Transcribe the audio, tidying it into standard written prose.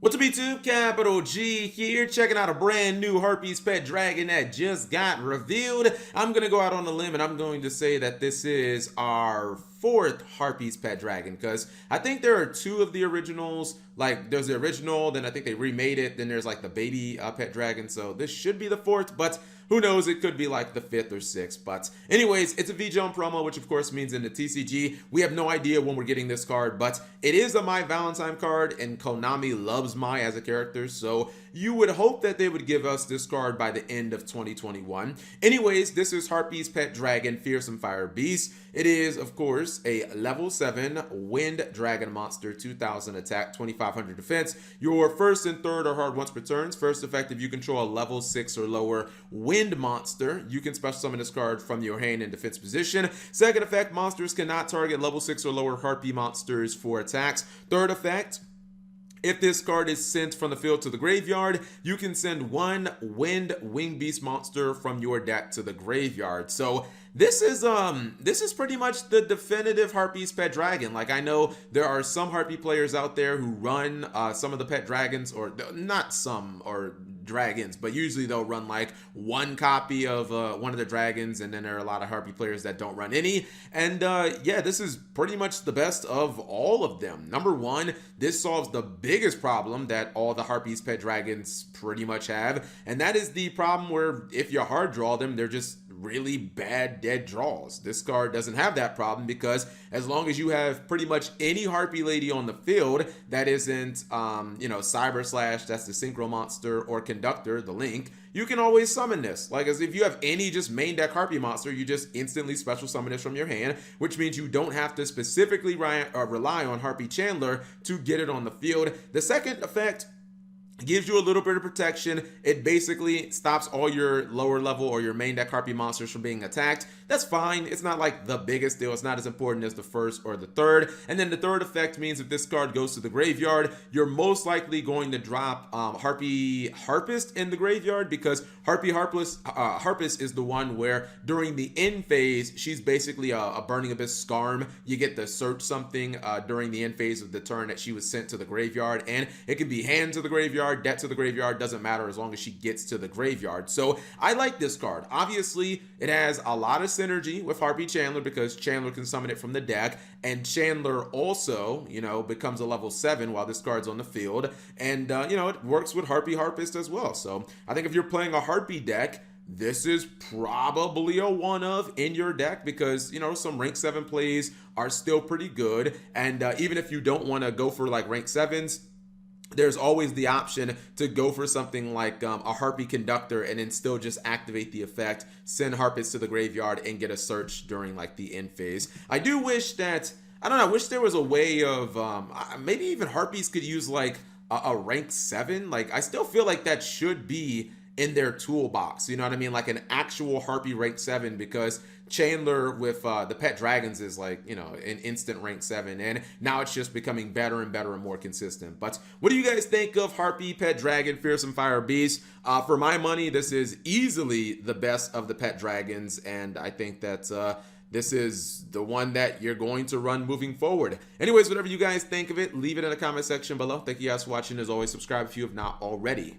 What's up YouTube? Capital G here, checking out a brand new Harpie's Pet Dragon that just got revealed. I'm going to go out on a limb and I'm going to say that this is our fourth Harpie's Pet Dragon, because I think there are two of the originals. Like, there's the original, then I think they remade it, then there's like the baby Pet Dragon, so this should be the fourth, but who knows, it could be like the fifth or sixth. But anyways, it's a VJON promo, which of course means in the TCG, we have no idea when we're getting this card, but it is a My Valentine card, and Konami loves Mai as a character, so you would hope that they would give us this card by the end of 2021. Anyways, this is Harpie's Pet Dragon, Fearsome Fire Beast. It is, of course, a level 7 Wind Dragon monster, 2000 attack, 2500 defense. Your first and third are hard once per turns. First effect, if you control a level 6 or lower Wind monster, you can special summon this card from your hand in defense position. Second effect, monsters cannot target level 6 or lower Harpie monsters for attacks. Third effect, if this card is sent from the field to the graveyard, you can send one Wind Wing Beast monster from your deck to the graveyard. So this is pretty much the definitive Harpie's Pet Dragon. Like, I know there are some Harpie players out there who run some of the pet dragons, or not some, or dragons, but usually they'll run like one copy of one of the dragons, and then there are a lot of Harpie players that don't run any. And yeah, this is pretty much the best of all of them. Number one, this solves the biggest problem that all the Harpie's Pet Dragons pretty much have, and that is the problem where if you hard draw them, they're just really bad dead draws. This card doesn't have that problem, because as long as you have pretty much any Harpie lady on the field that isn't you know, Cyber Slash, that's the Synchro monster, or Conductor, the Link, you can always summon this. Like, as if you have any just main deck Harpie monster, you just instantly special summon this from your hand, which means you don't have to specifically rely on Harpie Chandler to get it on the field. The second effect gives you a little bit of protection. It basically stops all your lower level or your main deck Harpie monsters from being attacked. That's fine. It's not like the biggest deal. It's not as important as the first or the third. And then the third effect means if this card goes to the graveyard, you're most likely going to drop Harpie Harpist in the graveyard, because Harpie Harpist is the one where during the end phase, she's basically a Burning Abyss Skarm. You get to search something during the end phase of the turn that she was sent to the graveyard, and it can be hand to the graveyard, debt to the graveyard, doesn't matter as long as she gets to the graveyard. So I like this card. Obviously, it has a lot of synergy with Harpie Chandler, because Chandler can summon it from the deck, and Chandler also, you know, becomes a level 7 while this card's on the field, and you know, it works with Harpie Harpist as well. So I think if you're playing a Harpie deck, this is probably a one of in your deck, because, you know, some rank 7 plays are still pretty good, and even if you don't want to go for like rank 7s, there's always the option to go for something like a Harpie Conductor, and then still just activate the effect, send Harpist to the graveyard, and get a search during like the end phase. I do wish that, I don't know, I wish there was a way of maybe even Harpies could use like a rank 7. Like, I still feel like that should be in their toolbox, you know what I mean? Like an actual Harpie rank 7, because Chandler with the Pet Dragons is like, you know, an instant rank 7, and now it's just becoming better and better and more consistent. But what do you guys think of Harpie Pet Dragon, Fearsome Fire Beast? For my money, this is easily the best of the Pet Dragons, and I think that this is the one that you're going to run moving forward. Anyways, whatever you guys think of it, leave it in the comment section below. Thank you guys for watching. As always, subscribe if you have not already.